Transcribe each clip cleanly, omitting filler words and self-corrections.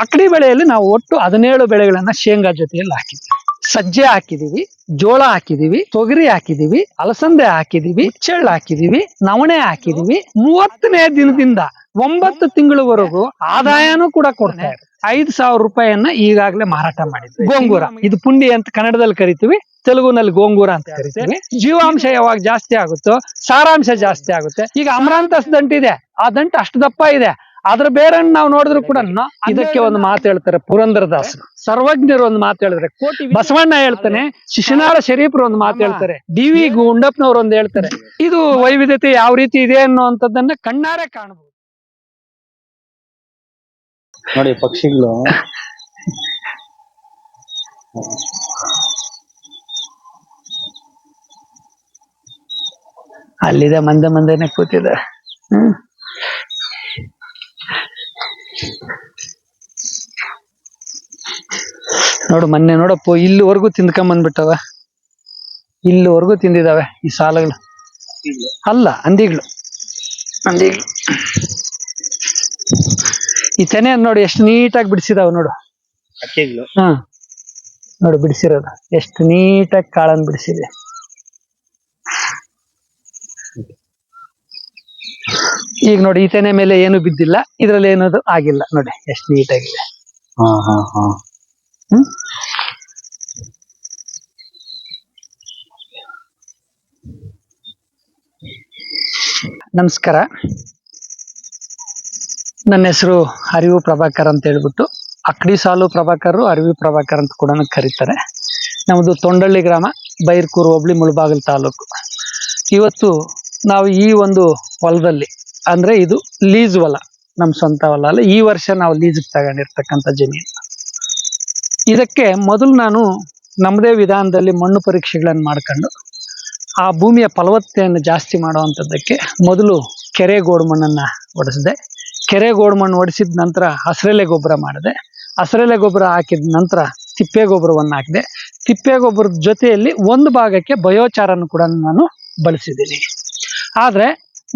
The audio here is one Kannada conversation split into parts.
ಅಕ್ಕಡಿ ಬೆಳೆಯಲ್ಲಿ ನಾವು ಒಟ್ಟು 17 ಬೆಳೆಗಳನ್ನ ಶೇಂಗಾ ಜೊತೆಯಲ್ಲಿ ಹಾಕಿದ್ವಿ. ಸಜ್ಜೆ ಹಾಕಿದೀವಿ, ಜೋಳ ಹಾಕಿದೀವಿ, ತೊಗರಿ ಹಾಕಿದೀವಿ, ಅಲಸಂದೆ ಹಾಕಿದೀವಿ, ಹುಚ್ಚೆಳ್ಳು ಹಾಕಿದೀವಿ, ನವಣೆ ಹಾಕಿದೀವಿ. 30ನೇ ದಿನದಿಂದ 9 ತಿಂಗಳವರೆಗೂ ಆದಾಯನೂ ಕೂಡ ಕೊಡ್ತಾ ಇದೆ. 5,000 ರೂಪಾಯಿಯನ್ನ ಈಗಾಗಲೇ ಮಾರಾಟ ಮಾಡಿದ್ವಿ. ಗೋಂಗೂರ, ಇದು ಪುಂಡಿ ಅಂತ ಕನ್ನಡದಲ್ಲಿ ಕರಿತೀವಿ, ತೆಲುಗುನಲ್ಲಿ ಗೋಂಗೂರ ಅಂತ ಕರಿತೀವಿ. ಜೀವಾಂಶ ಯಾವಾಗ ಜಾಸ್ತಿ ಆಗುತ್ತೋ ಸಾರಾಂಶ ಜಾಸ್ತಿ ಆಗುತ್ತೆ. ಈಗ ಅಮರಾಂತಸ್ ದಂಟಿದೆ, ಆ ದಂಟು ಅಷ್ಟು ದಪ್ಪ ಇದೆ, ಅದ್ರ ಬೇರನ್ನು ನಾವು ನೋಡಿದ್ರು ಕೂಡ ಇದಕ್ಕೆ ಒಂದು ಮಾತು ಹೇಳ್ತಾರೆ ಪುರಂದರದಾಸರು, ಸರ್ವಜ್ಞರು ಒಂದು ಮಾತು ಹೇಳಿದ್ರೆ, ಬಸವಣ್ಣ ಹೇಳ್ತಾನೆ, ಶಿಶುನಾಳ ಶರೀಫರು ಒಂದು ಮಾತು ಹೇಳ್ತಾರೆ, ಡಿ.ವಿ. ಗುಂಡಪ್ಪನವ್ರು ಒಂದು ಹೇಳ್ತಾರೆ. ಇದು ವೈವಿಧ್ಯತೆ ಯಾವ ರೀತಿ ಇದೆ ಅನ್ನುವಂಥದ್ದನ್ನ ಕಣ್ಣಾರೆ ಕಾಣಬಹುದು. ನೋಡಿ ಪಕ್ಷಿಗಳು ಅಲ್ಲಿದೆ, ಮಂದೆನೆ ಕೂತಿದೆ. ನೋಡು, ಮೊನ್ನೆ ನೋಡಪ್ಪ ಇಲ್ಲಿವರೆಗೂ ತಿಂದ್ಕೊಂಬಂದ್ಬಿಟ್ಟವ, ಇಲ್ಲಿವರೆಗೂ ತಿಂದಿದಾವೆ ಈ ಸಾಲಗಳು. ಅಲ್ಲ, ಹಂದಿಗಳು. ಈ ತೆನೆ ನೋಡಿ ಎಷ್ಟು ನೀಟಾಗಿ ಬಿಡಿಸಿದಾವ ನೋಡು. ನೋಡು ಬಿಡಿಸಿರೋದು ಎಷ್ಟು ನೀಟಾಗಿ ಕಾಳನ್ನು ಬಿಡಿಸಿದೆ. ಈಗ ನೋಡಿ, ಈ ತೆನೆ ಮೇಲೆ ಏನು ಬಿದ್ದಿಲ್ಲ, ಇದ್ರಲ್ಲಿ ಏನದು ಆಗಿಲ್ಲ. ನೋಡಿ ಎಷ್ಟು ನೀಟಾಗಿದೆ. ನಮಸ್ಕಾರ, ನನ್ನ ಹೆಸರು ಅರಿವು ಪ್ರಭಾಕರ್ ಅಂತ ಹೇಳ್ಬಿಟ್ಟು, ಅಕ್ಕಡಿ ಸಾಲು ಪ್ರಭಾಕರ್, ಅರಿವಿ ಪ್ರಭಾಕರ್ ಅಂತ ಕೂಡ ಕರೀತಾರೆ. ನಮ್ಮದು ತೊಂಡಳ್ಳಿ ಗ್ರಾಮ, ಬೈರ್ಕೂರು ಹೋಬಳಿ, ಮುಳಬಾಗಿಲು ತಾಲೂಕು. ಇವತ್ತು ನಾವು ಈ ಒಂದು ಹೊಲದಲ್ಲಿ, ಅಂದ್ರೆ ಇದು ಲೀಸ್ ಹೊಲ, ನಮ್ಮ ಸ್ವಂತ ಹೊಲ ಅಲ್ಲ, ಈ ವರ್ಷ ನಾವು ಲೀಸ್ಗೆ ತಗೊಂಡಿರ್ತಕ್ಕಂಥ ಜಮೀನು. ಇದಕ್ಕೆ ಮೊದಲು ನಾನು ನಮ್ಮದೇ ವಿಧಾನದಲ್ಲಿ ಮಣ್ಣು ಪರೀಕ್ಷೆಗಳನ್ನು ಮಾಡ್ಕೊಂಡು ಆ ಭೂಮಿಯ ಫಲವತ್ತತೆಯನ್ನು ಜಾಸ್ತಿ ಮಾಡುವಂಥದ್ದಕ್ಕೆ ಮೊದಲು ಕೆರೆ ಗೋಡು ಮಣ್ಣನ್ನು ಒಡಿಸಿದೆ. ಕೆರೆ ಗೋಡು ಮಣ್ಣು ಒಡಿಸಿದ ನಂತರ ಹಸಿರೆಲೆ ಗೊಬ್ಬರ ಮಾಡಿದೆ. ಹಸಿರೆಲೆ ಗೊಬ್ಬರ ಹಾಕಿದ ನಂತರ ತಿಪ್ಪೆ ಗೊಬ್ಬರವನ್ನು ಹಾಕಿದೆ. ತಿಪ್ಪೆ ಗೊಬ್ಬರದ ಜೊತೆಯಲ್ಲಿ ಒಂದು ಭಾಗಕ್ಕೆ ಬಯೋಚಾರನ್ನು ಕೂಡ ನಾನು ಬಳಸಿದ್ದೀನಿ. ಆದರೆ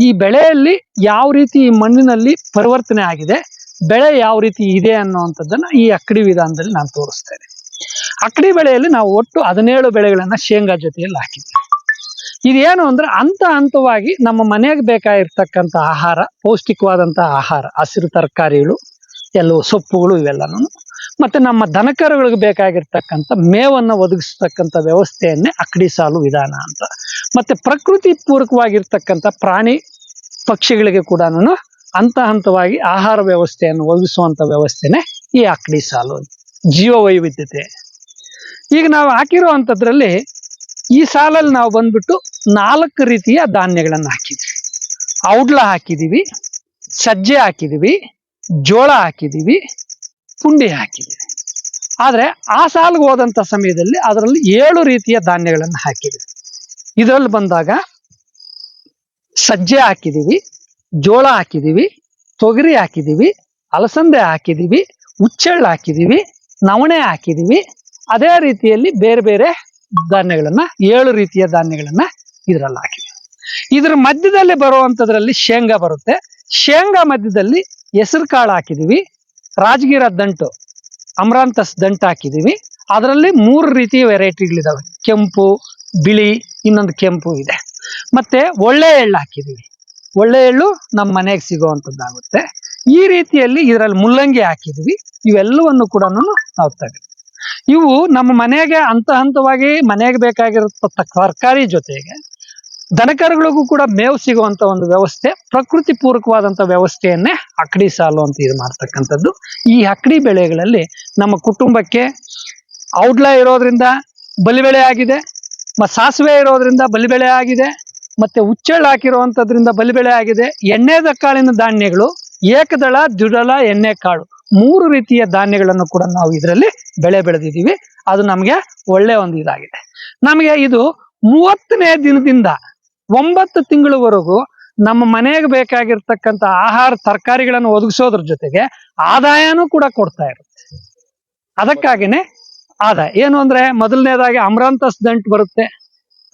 ಈ ಬೆಳೆಯಲ್ಲಿ ಯಾವ ರೀತಿ ಈ ಮಣ್ಣಿನಲ್ಲಿ ಪರಿವರ್ತನೆ ಆಗಿದೆ, ಬೆಳೆ ಯಾವ ರೀತಿ ಇದೆ ಅನ್ನುವಂಥದ್ದನ್ನು ಈ ಅಕ್ಕಡಿ ವಿಧಾನದಲ್ಲಿ ನಾನು ತೋರಿಸ್ತೇನೆ. ಅಕ್ಕಡಿ ಬೆಳೆಯಲ್ಲಿ ನಾವು ಒಟ್ಟು 17 ಬೆಳೆಗಳನ್ನು ಶೇಂಗಾ ಜೊತೆಯಲ್ಲಿ ಹಾಕಿದ್ವಿ. ಇದೇನು ಅಂದ್ರೆ ಹಂತವಾಗಿ ನಮ್ಮ ಮನೆಗೆ ಬೇಕಾಗಿರ್ತಕ್ಕಂಥ ಆಹಾರ, ಪೌಷ್ಟಿಕವಾದಂಥ ಆಹಾರ, ಹಸಿರು ತರಕಾರಿಗಳು, ಎಲ್ಲವೂ ಸೊಪ್ಪುಗಳು, ಇವೆಲ್ಲನೂ, ಮತ್ತೆ ನಮ್ಮ ದನಕರುಗಳಿಗೆ ಬೇಕಾಗಿರ್ತಕ್ಕಂಥ ಮೇವನ್ನು ಒದಗಿಸ್ತಕ್ಕಂಥ ವ್ಯವಸ್ಥೆಯನ್ನೇ ಅಕ್ಕಡಿ ಸಾಲು ವಿಧಾನ ಅಂತ. ಮತ್ತೆ ಪ್ರಕೃತಿ ಪೂರಕವಾಗಿರ್ತಕ್ಕಂಥ ಪ್ರಾಣಿ ಪಕ್ಷಿಗಳಿಗೆ ಕೂಡ ಹಂತವಾಗಿ ಆಹಾರ ವ್ಯವಸ್ಥೆಯನ್ನು ಒದಗಿಸುವಂಥ ವ್ಯವಸ್ಥೆನೇ ಈ ಅಕ್ಕಡಿ ಸಾಲು, ಜೀವ ವೈವಿಧ್ಯತೆ. ಈಗ ನಾವು ಹಾಕಿರುವಂಥದ್ರಲ್ಲಿ ಈ ಸಾಲಲ್ಲಿ ನಾವು ಬಂದ್ಬಿಟ್ಟು 4 ರೀತಿಯ ಧಾನ್ಯಗಳನ್ನು ಹಾಕಿದ್ವಿ. ಔಡ್ಲ ಹಾಕಿದೀವಿ, ಸಜ್ಜೆ ಹಾಕಿದೀವಿ, ಜೋಳ ಹಾಕಿದೀವಿ, ಪುಂಡಿ ಹಾಕಿದೀವಿ. ಆದರೆ ಆ ಸಾಲಿಗೆ ಹೋದಂಥ ಸಮಯದಲ್ಲಿ ಅದರಲ್ಲಿ 7 ರೀತಿಯ ಧಾನ್ಯಗಳನ್ನು ಹಾಕಿದ್ವಿ. ಇದರಲ್ಲಿ ಬಂದಾಗ ಸಜ್ಜೆ ಹಾಕಿದೀವಿ, ಜೋಳ ಹಾಕಿದೀವಿ, ತೊಗರಿ ಹಾಕಿದೀವಿ, ಅಲಸಂದೆ ಹಾಕಿದೀವಿ, ಹುಚ್ಚೆಳ್ಳು ಹಾಕಿದೀವಿ, ನವಣೆ ಹಾಕಿದೀವಿ. ಅದೇ ರೀತಿಯಲ್ಲಿ ಬೇರೆ ಬೇರೆ ಧಾನ್ಯಗಳನ್ನ, 7 ರೀತಿಯ ಧಾನ್ಯಗಳನ್ನ ಇದರಲ್ಲಿ ಹಾಕಿದೆ. ಇದ್ರ ಮಧ್ಯದಲ್ಲಿ ಬರುವಂತದ್ರಲ್ಲಿ ಶೇಂಗಾ ಬರುತ್ತೆ. ಶೇಂಗಾ ಮಧ್ಯದಲ್ಲಿ ಹೆಸರು ಕಾಳು ಹಾಕಿದೀವಿ, ರಾಜಗಿರ ದಂಟು, ಅಮರಾಂತಸ್ ದಂಟು ಹಾಕಿದೀವಿ. ಅದರಲ್ಲಿ 3 ರೀತಿಯ ವೆರೈಟಿಗಳಿದಾವೆ, ಕೆಂಪು, ಬಿಳಿ, ಇನ್ನೊಂದು ಕೆಂಪು ಇದೆ. ಮತ್ತೆ ಒಳ್ಳೆ ಎಳ್ಳು ಹಾಕಿದೀವಿ. ಒಳ್ಳೆ ಎಳ್ಳು ನಮ್ಮ ಮನೆಗೆ ಸಿಗುವಂಥದ್ದಾಗುತ್ತೆ. ಈ ರೀತಿಯಲ್ಲಿ ಇದರಲ್ಲಿ ಮುಲ್ಲಂಗಿ ಹಾಕಿದೀವಿ. ಇವೆಲ್ಲವನ್ನು ಕೂಡ ನಾವು ತೆಗೆದು, ಇವು ನಮ್ಮ ಮನೆಗೆ ಹಂತವಾಗಿ ಮನೆಗೆ ಬೇಕಾಗಿರತಕ್ಕ ತರಕಾರಿ ಜೊತೆಗೆ ದನಕರುಗಳಿಗೂ ಕೂಡ ಮೇವು ಸಿಗುವಂತ ಒಂದು ವ್ಯವಸ್ಥೆ, ಪ್ರಕೃತಿ ಪೂರಕವಾದಂಥ ವ್ಯವಸ್ಥೆಯನ್ನೇ ಅಕ್ಕಡಿ ಸಾಲು ಅಂತ ಇದು ಮಾಡ್ತಕ್ಕಂಥದ್ದು. ಈ ಅಕ್ಕಡಿ ಬೆಳೆಗಳಲ್ಲಿ ನಮ್ಮ ಕುಟುಂಬಕ್ಕೆ ಔಡ್ಲ ಇರೋದ್ರಿಂದ ಬಲಿಬೆಳೆ ಆಗಿದೆ, ಸಾಸಿವೆ ಇರೋದ್ರಿಂದ ಬಲಿಬೆಳೆ ಆಗಿದೆ, ಮತ್ತೆ ಹುಚ್ಚೆಳ್ಳು ಹಾಕಿರುವಂಥದ್ರಿಂದ ಬಲಿಬೆಳೆ ಆಗಿದೆ. ಎಣ್ಣೆದ ಕಾಳಿನ ಧಾನ್ಯಗಳು, ಏಕದಳ, ದ್ವಿದಳ, ಎಣ್ಣೆ ಕಾಳು, 3 ರೀತಿಯ ಧಾನ್ಯಗಳನ್ನು ಕೂಡ ನಾವು ಇದರಲ್ಲಿ ಬೆಳೆದಿದ್ದೀವಿ. ಅದು ನಮಗೆ ಒಳ್ಳೆ ಒಂದು ಇದಾಗಿದೆ. ನಮಗೆ ಇದು 30ನೇ ದಿನದಿಂದ 9 ತಿಂಗಳವರೆಗೂ ನಮ್ಮ ಮನೆಗೆ ಬೇಕಾಗಿರ್ತಕ್ಕಂಥ ಆಹಾರ ತರಕಾರಿಗಳನ್ನು ಒದಗಿಸೋದ್ರ ಜೊತೆಗೆ ಆದಾಯನೂ ಕೂಡ ಕೊಡ್ತಾ ಇರುತ್ತೆ. ಅದಕ್ಕಾಗಿನೇ ಆದಾಯ ಏನು ಅಂದ್ರೆ, ಮೊದಲನೇದಾಗಿ ಅಮರಾಂತಸ್ ದಂಟು ಬರುತ್ತೆ,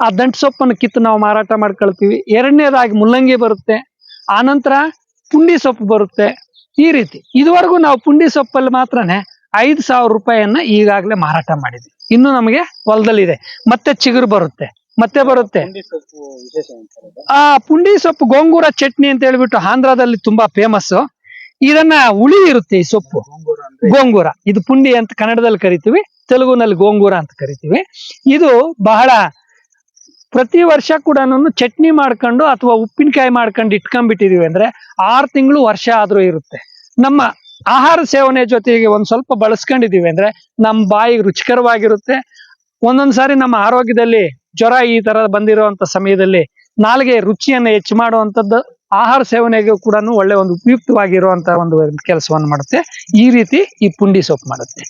ಆ ದಂಟು ಸೊಪ್ಪನ್ನು ಕಿತ್ತು ನಾವು ಮಾರಾಟ ಮಾಡ್ಕೊಳ್ತೀವಿ. 2ನೇದಾಗಿ ಮುಲ್ಲಂಗಿ ಬರುತ್ತೆ, ಆನಂತರ ಪುಂಡಿ ಸೊಪ್ಪು ಬರುತ್ತೆ, ಈ ರೀತಿ ಇದುವರೆಗೂ ನಾವು ಪುಂಡಿ ಸೊಪ್ಪಲ್ಲಿ ಮಾತ್ರನೇ 5,000 ರೂಪಾಯಿಯನ್ನ ಈಗಾಗಲೇ ಮಾರಾಟ ಮಾಡಿದ್ವಿ. ಇನ್ನು ನಮಗೆ ಹೊಲದಲ್ಲಿದೆ, ಮತ್ತೆ ಚಿಗುರು ಬರುತ್ತೆ, ಮತ್ತೆ ಬರುತ್ತೆ. ಪುಂಡಿ ಸೊಪ್ಪು ವಿಶೇಷ ಅಂತಾರೆ. ಆ ಪುಂಡಿ ಸೊಪ್ಪು ಗೋಂಗೂರ ಚಟ್ನಿ ಅಂತ ಹೇಳ್ಬಿಟ್ಟು ಆಂಧ್ರದಲ್ಲಿ ತುಂಬಾ ಫೇಮಸ್. ಇದನ್ನ ಹುಳಿ ಇರುತ್ತೆ ಈ ಸೊಪ್ಪು, ಗೋಂಗೂರ. ಇದು ಪುಂಡಿ ಅಂತ ಕನ್ನಡದಲ್ಲಿ ಕರಿತೀವಿ, ತೆಲುಗುನಲ್ಲಿ ಗೋಂಗೂರ ಅಂತ ಕರಿತೀವಿ. ಇದು ಬಹಳ ಪ್ರತಿ ವರ್ಷ ಕೂಡ ಚಟ್ನಿ ಮಾಡ್ಕೊಂಡು ಅಥವಾ ಉಪ್ಪಿನಕಾಯಿ ಮಾಡ್ಕೊಂಡು ಇಟ್ಕೊಂಡ್ಬಿಟ್ಟಿದೀವಿ ಅಂದ್ರೆ 6 ತಿಂಗಳು ವರ್ಷ ಆದ್ರೂ ಇರುತ್ತೆ. ನಮ್ಮ ಆಹಾರ ಸೇವನೆ ಜೊತೆಗೆ ಒಂದ್ ಸ್ವಲ್ಪ ಬಳಸ್ಕೊಂಡಿದೀವಿ ಅಂದ್ರೆ ನಮ್ಮ ಬಾಯಿಗೆ ರುಚಿಕರವಾಗಿರುತ್ತೆ. ಒಂದೊಂದ್ಸಾರಿ ನಮ್ಮ ಆರೋಗ್ಯದಲ್ಲಿ ಜ್ವರ ಈ ತರ ಬಂದಿರುವಂತ ಸಮಯದಲ್ಲಿ ನಾಲ್ಗೆ ರುಚಿಯನ್ನು ಹೆಚ್ಚು ಮಾಡುವಂತದ್ದು ಆಹಾರ ಸೇವನೆಗೂ ಕೂಡ ಒಳ್ಳೆ ಒಂದು ಉಪಯುಕ್ತವಾಗಿರುವಂತ ಒಂದು ಕೆಲಸವನ್ನು ಮಾಡುತ್ತೆ. ಈ ರೀತಿ ಈ ಪುಂಡಿ ಸೊಪ್ಪು ಮಾಡುತ್ತೆ.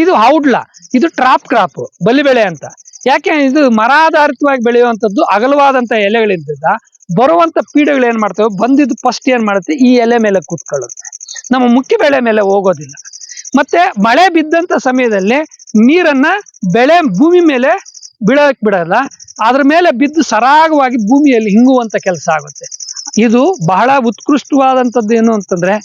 ಇದು ಔಡ್ಲ, ಇದು ಟ್ರಾಪ್ ಕ್ರಾಪ್, ಬಲಿಬೆಳೆ ಅಂತ. ಯಾಕೆ ಇದು ಮರ ಆಧಾರಿತವಾಗಿ ಬೆಳೆಯುವಂಥದ್ದು, ಅಗಲವಾದಂತ ಎಲೆಗಳಿಂದ ಬರುವಂತ ಪೀಡೆಗಳು ಏನ್ ಮಾಡ್ತವೆ, ಬಂದಿದ್ದು ಫಸ್ಟ್ ಏನ್ ಮಾಡುತ್ತೆ, ಈ ಎಲೆ ಮೇಲೆ ಕೂತ್ಕೊಳ್ಳುತ್ತೆ, ನಮ್ಮ ಮುಖ್ಯ ಬೆಳೆ ಮೇಲೆ ಹೋಗೋದಿಲ್ಲ. ಮತ್ತೆ ಮಳೆ ಬಿದ್ದಂತ ಸಮಯದಲ್ಲಿ ನೀರನ್ನ ಬೆಳೆ ಭೂಮಿ ಮೇಲೆ ಬೀಳಕ್ ಬಿಡಲ್ಲ, ಅದ್ರ ಮೇಲೆ ಬಿದ್ದು ಸರಾಗವಾಗಿ ಭೂಮಿಯಲ್ಲಿ ಹಿಂಗುವಂತ ಕೆಲಸ ಆಗುತ್ತೆ. ಇದು ಬಹಳ ಉತ್ಕೃಷ್ಟವಾದಂಥದ್ದು. ಏನು ಅಂತಂದ್ರೆ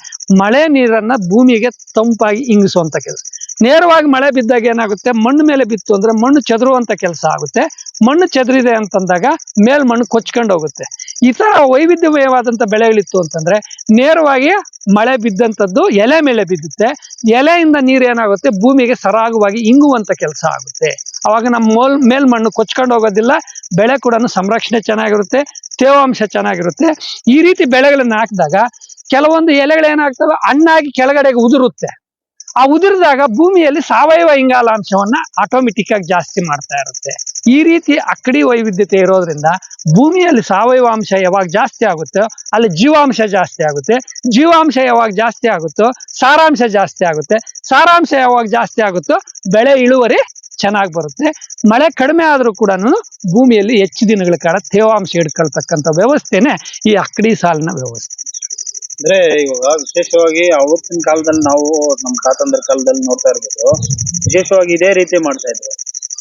ಮಳೆ ನೀರನ್ನ ಭೂಮಿಗೆ ತಂಪಾಗಿ ಇಂಗಿಸುವಂತ ಕೆಲಸ. ನೇರವಾಗಿ ಮಳೆ ಬಿದ್ದಾಗ ಏನಾಗುತ್ತೆ, ಮಣ್ಣು ಮೇಲೆ ಬಿತ್ತು ಅಂದ್ರೆ ಮಣ್ಣು ಚದುರುವಂತ ಕೆಲಸ ಆಗುತ್ತೆ. ಮಣ್ಣು ಚದುರಿದೆ ಅಂತಂದಾಗ ಮೇಲ್ ಮಣ್ಣು ಕೊಚ್ಕೊಂಡು ಹೋಗುತ್ತೆ. ಈ ತರ ವೈವಿಧ್ಯಮಯವಾದಂತ ಬೆಳೆಗಳಿತ್ತು ಅಂತಂದ್ರೆ ನೇರವಾಗಿ ಮಳೆ ಬಿದ್ದಂಥದ್ದು ಎಲೆ ಮೇಲೆ ಬಿದ್ದುತ್ತೆ, ಎಲೆಯಿಂದ ನೀರು ಏನಾಗುತ್ತೆ ಭೂಮಿಗೆ ಸರಾಗವಾಗಿ ಇಂಗುವಂತ ಕೆಲಸ ಆಗುತ್ತೆ. ಅವಾಗ ನಮ್ಮ ಮೇಲ್ ಮಣ್ಣು ಕೊಚ್ಕೊಂಡು ಹೋಗೋದಿಲ್ಲ, ಬೆಳೆ ಕೂಡ ಸಂರಕ್ಷಣೆ ಚೆನ್ನಾಗಿರುತ್ತೆ, ತೇವಾಂಶ ಚೆನ್ನಾಗಿರುತ್ತೆ. ಈ ರೀತಿ ಬೆಳೆಗಳನ್ನ ಹಾಕಿದಾಗ ಕೆಲವೊಂದು ಎಲೆಗಳು ಏನಾಗ್ತವೆ, ಹಣ್ಣಾಗಿ ಕೆಳಗಡೆಗೆ ಉದುರುತ್ತೆ. ಆ ಉದುರಿದಾಗ ಭೂಮಿಯಲ್ಲಿ ಸಾವಯವ ಇಂಗಾಲಾಂಶವನ್ನ ಆಟೋಮೆಟಿಕ್ ಆಗಿ ಜಾಸ್ತಿ ಮಾಡ್ತಾ ಇರುತ್ತೆ. ಈ ರೀತಿ ಅಕ್ಕಡಿ ವೈವಿಧ್ಯತೆ ಇರೋದ್ರಿಂದ ಭೂಮಿಯಲ್ಲಿ ಸಾವಯವ ಅಂಶ ಯಾವಾಗ ಜಾಸ್ತಿ ಆಗುತ್ತೋ ಅಲ್ಲಿ ಜೀವಾಂಶ ಜಾಸ್ತಿ ಆಗುತ್ತೆ, ಜೀವಾಂಶ ಯಾವಾಗ ಜಾಸ್ತಿ ಆಗುತ್ತೋ ಸಾರಾಂಶ ಜಾಸ್ತಿ ಆಗುತ್ತೆ, ಸಾರಾಂಶ ಯಾವಾಗ ಜಾಸ್ತಿ ಆಗುತ್ತೋ ಬೆಳೆ ಇಳುವರಿ ಚೆನ್ನಾಗಿ ಬರುತ್ತೆ. ಮಳೆ ಕಡಿಮೆ ಆದ್ರೂ ಕೂಡ ಭೂಮಿಯಲ್ಲಿ ಹೆಚ್ಚು ದಿನಗಳ ಕಾಲ ತೇವಾಂಶ ಹಿಡ್ಕೊಳ್ತಕ್ಕಂಥ ವ್ಯವಸ್ಥೆನೆ ಈ ಅಕ್ಕಡಿ ಸಾಲಿನ ವ್ಯವಸ್ಥೆ. ಅಂದ್ರೆ ಇವಾಗ ವಿಶೇಷವಾಗಿ ಅವತ್ತಿನ ಕಾಲದಲ್ಲಿ ನಾವು ನಮ್ಮ ತಾತಂದ್ರ ಕಾಲದಲ್ಲಿ ನೋಡ್ತಾ ಇರ್ಬೋದು, ವಿಶೇಷವಾಗಿ ಇದೇ ರೀತಿ ಮಾಡ್ತಾ ಇದ್ರು.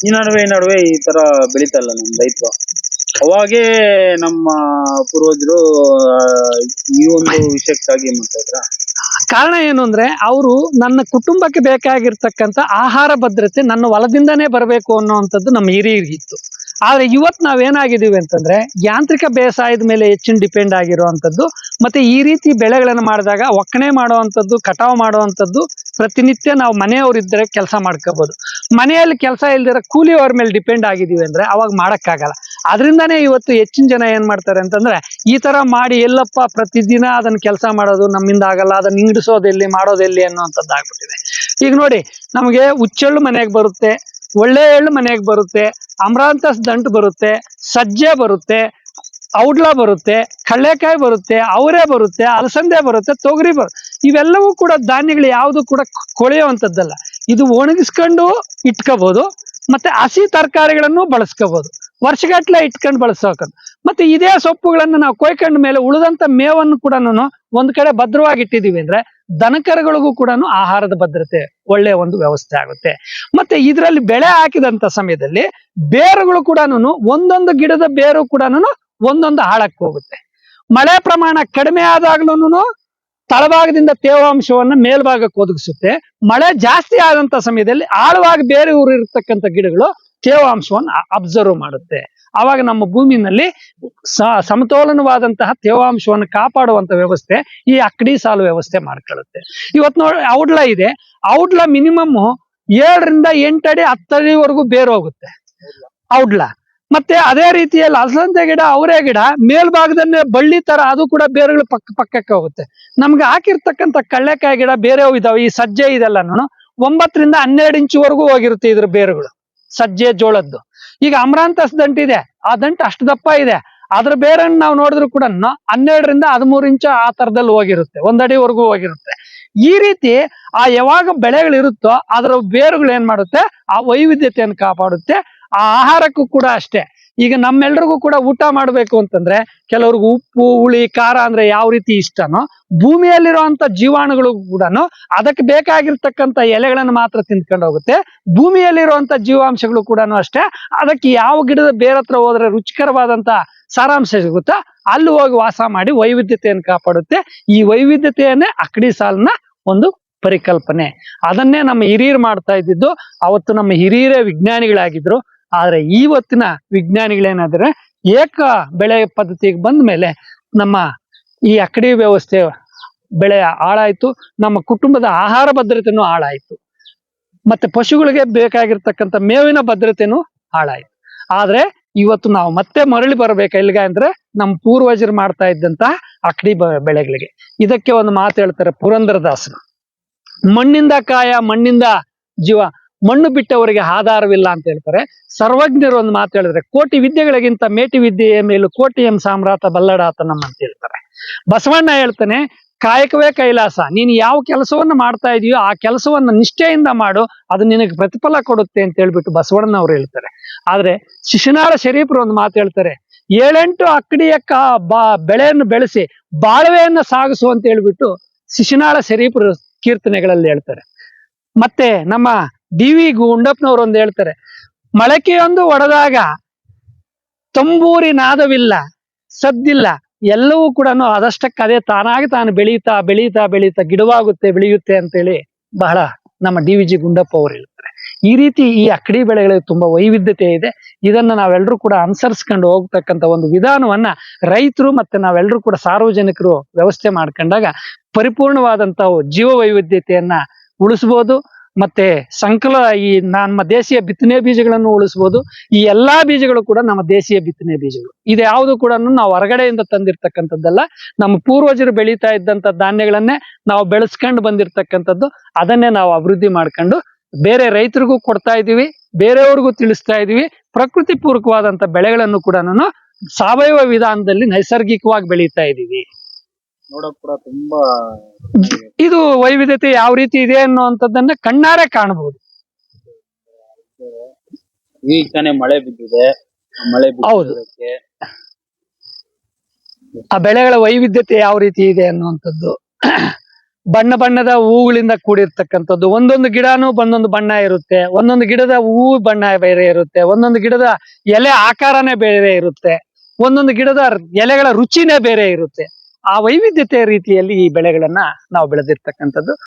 ಈ ನಡುವೆ ಈ ತರ ಬೆಳೀತಾ ಇಲ್ಲ ನಮ್ಮ ರೈತರು. ಅವಾಗೇ ನಮ್ಮ ಪೂರ್ವಜರು ಈ ಒಂದು ವಿಷಯಕ್ಕಾಗಿ ಏನ್ ಮಾಡ್ತಾ ಇದ್ರ? ಕಾರಣ ಏನು ಅಂದ್ರೆ ಅವರು ನನ್ನ ಕುಟುಂಬಕ್ಕೆ ಬೇಕಾಗಿರ್ತಕ್ಕಂಥ ಆಹಾರ ಭದ್ರತೆ ನನ್ನ ಹೊಲದಿಂದಾನೇ ಬರಬೇಕು ಅನ್ನುವಂಥದ್ದು ನಮ್ಮ ಹಿರಿಯರಿಗಿತ್ತು. ಆದ್ರೆ ಇವತ್ತು ನಾವೇನಾಗಿದ್ದೀವಿ ಅಂತಂದ್ರೆ ಯಾಂತ್ರಿಕ ಬೇಸಾಯದ ಮೇಲೆ ಹೆಚ್ಚಿನ ಡಿಪೆಂಡ್ ಆಗಿರುವಂಥದ್ದು. ಮತ್ತೆ ಈ ರೀತಿ ಬೆಳೆಗಳನ್ನು ಮಾಡಿದಾಗ ಒಕ್ಕಣೆ ಮಾಡುವಂಥದ್ದು, ಕಟಾವು ಮಾಡುವಂಥದ್ದು ಪ್ರತಿನಿತ್ಯ ನಾವು ಮನೆಯವರಿದ್ದರೆ ಕೆಲಸ ಮಾಡ್ಕೋಬಹುದು. ಮನೆಯಲ್ಲಿ ಕೆಲಸ ಇಲ್ದಿರ ಕೂಲಿಯವ್ರ ಮೇಲೆ ಡಿಪೆಂಡ್ ಆಗಿದ್ದೀವಿ ಅಂದ್ರೆ ಅವಾಗ ಮಾಡಕ್ಕಾಗಲ್ಲ. ಅದರಿಂದಾನೇ ಇವತ್ತು ಹೆಚ್ಚಿನ ಜನ ಏನ್ ಮಾಡ್ತಾರೆ ಅಂತಂದ್ರೆ ಈ ತರ ಮಾಡಿ ಎಲ್ಲಪ್ಪ ಪ್ರತಿದಿನ ಅದನ್ನ ಕೆಲಸ ಮಾಡೋದು ನಮ್ಮಿಂದ ಆಗಲ್ಲ, ಅದನ್ನ ಇಂಗಿಡಿಸೋದೆಲ್ಲಿ ಮಾಡೋದೆಲ್ಲಿ ಅನ್ನುವಂಥದ್ದು ಆಗ್ಬಿಟ್ಟಿದೆ. ಈಗ ನೋಡಿ, ನಮಗೆ ಹುಚ್ಚೆಳ್ಳು ಮನೆಗೆ ಬರುತ್ತೆ, ಒಳ್ಳೆ ಎಳ್ಳು ಮನೆಗೆ ಬರುತ್ತೆ, ಅಮರಾಂತಸ್ ದಂಟು ಬರುತ್ತೆ, ಸಜ್ಜೆ ಬರುತ್ತೆ, ಔಡ್ಲ ಬರುತ್ತೆ, ಕಳ್ಳೆಕಾಯಿ ಬರುತ್ತೆ, ಅವರೆ ಬರುತ್ತೆ, ಅಲಸಂದೆ ಬರುತ್ತೆ, ತೊಗರಿ ಬರುತ್ತೆ. ಇವೆಲ್ಲವೂ ಕೂಡ ಧಾನ್ಯಗಳು ಯಾವುದು ಕೂಡ ಕೊಳೆಯುವಂಥದ್ದಲ್ಲ. ಇದು ಒಣಗಿಸ್ಕೊಂಡು ಇಟ್ಕೋಬಹುದು, ಮತ್ತೆ ಹಸಿ ತರಕಾರಿಗಳನ್ನು ಬಳಸ್ಕೋಬಹುದು, ವರ್ಷಗಟ್ಲೆ ಇಟ್ಕೊಂಡು ಬಳಸೋಕದು. ಮತ್ತೆ ಇದೇ ಸೊಪ್ಪುಗಳನ್ನು ನಾವು ಕೊಯ್ಕೊಂಡ ಮೇಲೆ ಉಳಿದಂತ ಮೇವನ್ನು ಕೂಡ ಒಂದ್ ಕಡೆ ಭದ್ರವಾಗಿ ಇಟ್ಟಿದೀವಿ ಅಂದ್ರೆ ದನಕರುಗಳಿಗೂ ಕೂಡ ಆಹಾರದ ಭದ್ರತೆ ಒಳ್ಳೆಯ ಒಂದು ವ್ಯವಸ್ಥೆ ಆಗುತ್ತೆ. ಮತ್ತೆ ಇದರಲ್ಲಿ ಬೆಳೆ ಹಾಕಿದಂತ ಸಮಯದಲ್ಲಿ ಬೇರುಗಳು ಕೂಡ ಒಂದೊಂದು ಗಿಡದ ಬೇರು ಕೂಡ ಒಂದೊಂದು ಹಾಳಕ್ಕೆ ಹೋಗುತ್ತೆ. ಮಳೆ ಪ್ರಮಾಣ ಕಡಿಮೆ ಆದಾಗ್ಲೂ ತಳಭಾಗದಿಂದ ತೇವಾಂಶವನ್ನ ಮೇಲ್ಭಾಗಕ್ಕೆ ಒದಗಿಸುತ್ತೆ. ಮಳೆ ಜಾಸ್ತಿ ಆದಂತ ಸಮಯದಲ್ಲಿ ಆಳವಾಗಿ ಬೇರೆ ಊರಿರ್ತಕ್ಕಂಥ ಗಿಡಗಳು ತೇವಾಂಶವನ್ನು ಅಬ್ಸರ್ವ್ ಮಾಡುತ್ತೆ. ಆವಾಗ ನಮ್ಮ ಭೂಮಿನಲ್ಲಿ ಸಮತೋಲನವಾದಂತಹ ತೇವಾಂಶವನ್ನು ಕಾಪಾಡುವಂತ ವ್ಯವಸ್ಥೆ ಈ ಅಕ್ಕಡಿ ಸಾಲು ವ್ಯವಸ್ಥೆ ಮಾಡ್ಕೊಳ್ಳುತ್ತೆ. ಇವತ್ತು ನೋಡಿ ಔಡ್ಲ ಇದೆ, ಔಡ್ಲ ಮಿನಿಮಮ್ 7 ರಿಂದ 8 ಅಡಿ 10 ಅಡಿವರೆಗೂ ಬೇರು ಹೋಗುತ್ತೆ ಔಡ್ಲ. ಮತ್ತೆ ಅದೇ ರೀತಿಯಲ್ಲಿ ಅಲಸಂದೆ ಗಿಡ, ಅವರೆ ಗಿಡ ಮೇಲ್ಭಾಗದನ್ನೇ ಬಳ್ಳಿ ತರ ಅದು ಕೂಡ ಬೇರುಗಳು ಪಕ್ಕಕ್ಕೆ ಹೋಗುತ್ತೆ. ನಮ್ಗೆ ಹಾಕಿರ್ತಕ್ಕಂಥ ಕಳ್ಳೆಕಾಯಿ ಗಿಡ ಬೇರೆ ಇದಾವೆ, ಈ ಸಜ್ಜೆ ಇದೆಲ್ಲ 9 ರಿಂದ 12 ಇಂಚುವರೆಗೂ ಹೋಗಿರುತ್ತೆ ಇದ್ರ ಬೇರುಗಳು, ಸಜ್ಜೆ ಜೋಳದ್ದು. ಈಗ ಅಮರಾಂತಸ್ ದಂಟಿದೆ, ಆ ದಂಟು ಅಷ್ಟು ದಪ್ಪ ಇದೆ, ಅದ್ರ ಬೇರನ್ನು ನಾವು ನೋಡಿದ್ರು ಕೂಡ 12 ರಿಂದ 13 ಇಂಚು ಆ ತರದಲ್ಲಿ ಹೋಗಿರುತ್ತೆ, 1 ಅಡಿವರೆಗೂ ಹೋಗಿರುತ್ತೆ. ಈ ರೀತಿ ಆ ಯಾವಾಗ ಬೆಳೆಗಳಿರುತ್ತೋ ಅದರ ಬೇರುಗಳು ಏನ್ ಮಾಡುತ್ತೆ, ಆ ವೈವಿಧ್ಯತೆಯನ್ನು ಕಾಪಾಡುತ್ತೆ. ಆ ಆಹಾರಕ್ಕೂ ಕೂಡ ಅಷ್ಟೇ, ಈಗ ನಮ್ಮೆಲ್ರಿಗೂ ಕೂಡ ಊಟ ಮಾಡ್ಬೇಕು ಅಂತಂದ್ರೆ ಕೆಲವ್ರಿಗೆ ಉಪ್ಪು ಹುಳಿ ಖಾರ ಅಂದ್ರೆ ಯಾವ ರೀತಿ ಇಷ್ಟನೋ, ಭೂಮಿಯಲ್ಲಿರುವಂತ ಜೀವಾಣುಗಳು ಕೂಡ ಅದಕ್ಕೆ ಬೇಕಾಗಿರ್ತಕ್ಕಂಥ ಎಲೆಗಳನ್ನು ಮಾತ್ರ ತಿಂದ್ಕೊಂಡು ಹೋಗುತ್ತೆ. ಭೂಮಿಯಲ್ಲಿರುವಂತ ಜೀವಾಂಶಗಳು ಕೂಡ ಅಷ್ಟೇ ಅದಕ್ಕೆ ಯಾವ ಗಿಡದ ಬೇರೆ ಹತ್ರ ಹೋದ್ರೆ ರುಚಿಕರವಾದಂತ ಸಾರಾಂಶ ಸಿಗುತ್ತಾ ಅಲ್ಲಿ ಹೋಗಿ ವಾಸ ಮಾಡಿ ವೈವಿಧ್ಯತೆಯನ್ನು ಕಾಪಾಡುತ್ತೆ. ಈ ವೈವಿಧ್ಯತೆಯನ್ನೇ ಅಕ್ಕಡಿ ಸಾಲಿನ ಒಂದು ಪರಿಕಲ್ಪನೆ. ಅದನ್ನೇ ನಮ್ಮ ಹಿರಿಯರು ಮಾಡ್ತಾ ಇದ್ದಿದ್ದು. ಅವತ್ತು ನಮ್ಮ ಹಿರಿಯರೇ ವಿಜ್ಞಾನಿಗಳಾಗಿದ್ರು. ಆದ್ರೆ ಇವತ್ತಿನ ವಿಜ್ಞಾನಿಗಳೇನಾದ್ರೆ ಏಕ ಬೆಳೆ ಪದ್ಧತಿಗೆ ಬಂದ ಮೇಲೆ ನಮ್ಮ ಈ ಅಕ್ಕಡಿ ವ್ಯವಸ್ಥೆ ಬೆಳೆ ಹಾಳಾಯ್ತು, ನಮ್ಮ ಕುಟುಂಬದ ಆಹಾರ ಭದ್ರತೆನೂ ಹಾಳಾಯ್ತು, ಮತ್ತೆ ಪಶುಗಳಿಗೆ ಬೇಕಾಗಿರ್ತಕ್ಕಂಥ ಮೇವಿನ ಭದ್ರತೆನೂ ಹಾಳಾಯ್ತು. ಆದ್ರೆ ಇವತ್ತು ನಾವು ಮತ್ತೆ ಮರಳಿ ಬರ್ಬೇಕು ಎಲ್ಲಿಗೆ ಅಂದ್ರೆ ನಮ್ಮ ಪೂರ್ವಜರು ಮಾಡ್ತಾ ಇದ್ದಂತ ಅಕ್ಕಡಿ ಬೆಳೆಗಳಿಗೆ. ಇದಕ್ಕೆ ಒಂದು ಮಾತು ಹೇಳ್ತಾರೆ ಪುರಂದರದಾಸರು, ಮಣ್ಣಿಂದ ಕಾಯ ಮಣ್ಣಿಂದ ಜೀವ, ಮಣ್ಣು ಬಿಟ್ಟವರಿಗೆ ಆಧಾರವಿಲ್ಲ ಅಂತ ಹೇಳ್ತಾರೆ. ಸರ್ವಜ್ಞರು ಒಂದು ಮಾತು ಹೇಳಿದ್ರೆ, ಕೋಟಿ ವಿದ್ಯೆಗಳಿಗಿಂತ ಮೇಟಿ ವಿದ್ಯೆಯ ಮೇಲೂ ಕೋಟಿ ಸಾಮ್ರಾಟ ಬಲ್ಲಡಾತ ನಮ್ಮ ಅಂತ ಹೇಳ್ತಾರೆ. ಬಸವಣ್ಣ ಹೇಳ್ತಾನೆ, ಕಾಯಕವೇ ಕೈಲಾಸ. ನೀನು ಯಾವ ಕೆಲಸವನ್ನ ಮಾಡ್ತಾ ಇದೀಯೋ ಆ ಕೆಲಸವನ್ನ ನಿಷ್ಠೆಯಿಂದ ಮಾಡು, ಅದು ನಿನಗೆ ಪ್ರತಿಫಲ ಕೊಡುತ್ತೆ ಅಂತ ಹೇಳ್ಬಿಟ್ಟು ಬಸವಣ್ಣನವ್ರು ಹೇಳ್ತಾರೆ. ಆದ್ರೆ ಶಿಶುನಾಳ ಶರೀಫರು ಒಂದು ಮಾತು ಹೇಳ್ತಾರೆ, 7-8 ಅಕ್ಕಡಿಯ ಬೆಳೆಯನ್ನು ಬೆಳೆಸಿ ಬಾಳ್ವೆಯನ್ನ ಸಾಗಿಸು ಅಂತ ಹೇಳ್ಬಿಟ್ಟು ಶಿಶುನಾಳ ಶರೀಫರು ಕೀರ್ತನೆಗಳಲ್ಲಿ ಹೇಳ್ತಾರೆ. ಮತ್ತೆ ನಮ್ಮ ಡಿ.ವಿ. ಗುಂಡಪ್ಪನವ್ರು ಒಂದು ಹೇಳ್ತಾರೆ, ಮೊಳಕೆಯೊಂದು ಒಡೆದಾಗ ತಂಬೂರಿ ನಾದವಿಲ್ಲ, ಸದ್ದಿಲ್ಲ, ಎಲ್ಲವೂ ಕೂಡ ಅದಷ್ಟಕ್ಕೆ ಅದೇ ತಾನಾಗಿ ತಾನು ಬೆಳೀತಾ ಬೆಳೀತಾ ಬೆಳೀತಾ ಗಿಡವಾಗುತ್ತೆ ಬೆಳೆಯುತ್ತೆ ಅಂತೇಳಿ ಬಹಳ ನಮ್ಮ ಡಿ.ವಿ.ಜಿ. ಗುಂಡಪ್ಪ ಅವರು ಹೇಳ್ತಾರೆ. ಈ ರೀತಿ ಈ ಅಕ್ಕಡಿ ಬೆಳೆಗಳಿಗೆ ತುಂಬಾ ವೈವಿಧ್ಯತೆ ಇದೆ. ಇದನ್ನ ನಾವೆಲ್ಲರೂ ಕೂಡ ಅನುಸರಿಸ್ಕೊಂಡು ಹೋಗ್ತಕ್ಕಂಥ ಒಂದು ವಿಧಾನವನ್ನ ರೈತರು ಮತ್ತೆ ನಾವೆಲ್ಲರೂ ಕೂಡ ಸಾರ್ವಜನಿಕರು ವ್ಯವಸ್ಥೆ ಮಾಡ್ಕೊಂಡಾಗ ಪರಿಪೂರ್ಣವಾದಂತ ಜೀವ ವೈವಿಧ್ಯತೆಯನ್ನ ಉಳಿಸ್ಬೋದು. ಮತ್ತೆ ಈ ನಮ್ಮ ದೇಶೀಯ ಬಿತ್ತನೆ ಬೀಜಗಳನ್ನು ಉಳಿಸ್ಬೋದು. ಈ ಎಲ್ಲಾ ಬೀಜಗಳು ಕೂಡ ನಮ್ಮ ದೇಶೀಯ ಬಿತ್ತನೆ ಬೀಜಗಳು. ಇದು ಯಾವುದು ಕೂಡ ನಾವು ಹೊರಗಡೆಯಿಂದ ತಂದಿರ್ತಕ್ಕಂಥದ್ದಲ್ಲ. ನಮ್ಮ ಪೂರ್ವಜರು ಬೆಳೀತಾ ಇದ್ದಂತ ಧಾನ್ಯಗಳನ್ನೇ ನಾವು ಬೆಳೆಸ್ಕೊಂಡು ಬಂದಿರತಕ್ಕಂಥದ್ದು. ಅದನ್ನೇ ನಾವು ಅಭಿವೃದ್ಧಿ ಮಾಡ್ಕೊಂಡು ಬೇರೆ ರೈತರಿಗೂ ಕೊಡ್ತಾ ಇದೀವಿ, ಬೇರೆಯವ್ರಿಗೂ ತಿಳಿಸ್ತಾ ಇದೀವಿ. ಪ್ರಕೃತಿ ಪೂರ್ವಕವಾದಂತ ಬೆಳೆಗಳನ್ನು ಕೂಡ ಸಾವಯವ ವಿಧಾನದಲ್ಲಿ ನೈಸರ್ಗಿಕವಾಗಿ ಬೆಳೀತಾ ಇದೀವಿ. ನೋಡಕ್ ಕೂಡ ತುಂಬಾ ಇದು ವೈವಿಧ್ಯತೆ ಯಾವ ರೀತಿ ಇದೆ ಅನ್ನುವಂಥದ್ದನ್ನ ಕಣ್ಣಾರೆ ಕಾಣಬಹುದು. ಈಗ ತಾನೇ ಮಳೆ ಬಿದ್ದಿದೆ, ಹೌದು, ಆ ಬೆಳೆಗಳ ವೈವಿಧ್ಯತೆ ಯಾವ ರೀತಿ ಇದೆ ಅನ್ನುವಂಥದ್ದು. ಬಣ್ಣ ಬಣ್ಣದ ಹೂಗಳಿಂದ ಕೂಡಿರ್ತಕ್ಕಂಥದ್ದು. ಒಂದೊಂದು ಗಿಡನೂ ಒಂದೊಂದು ಬಣ್ಣ ಇರುತ್ತೆ, ಒಂದೊಂದು ಗಿಡದ ಹೂ ಬಣ್ಣ ಬೇರೆ ಇರುತ್ತೆ, ಒಂದೊಂದು ಗಿಡದ ಎಲೆ ಆಕಾರನೇ ಬೇರೆ ಇರುತ್ತೆ, ಒಂದೊಂದು ಗಿಡದ ಎಲೆಗಳ ರುಚಿನೇ ಬೇರೆ ಇರುತ್ತೆ. ಆ ವೈವಿಧ್ಯತೆಯ ರೀತಿಯಲ್ಲಿ ಈ ಬೆಳೆಗಳನ್ನ ನಾವು ಬೆಳೆದಿರ್ತಕ್ಕಂಥದ್ದು.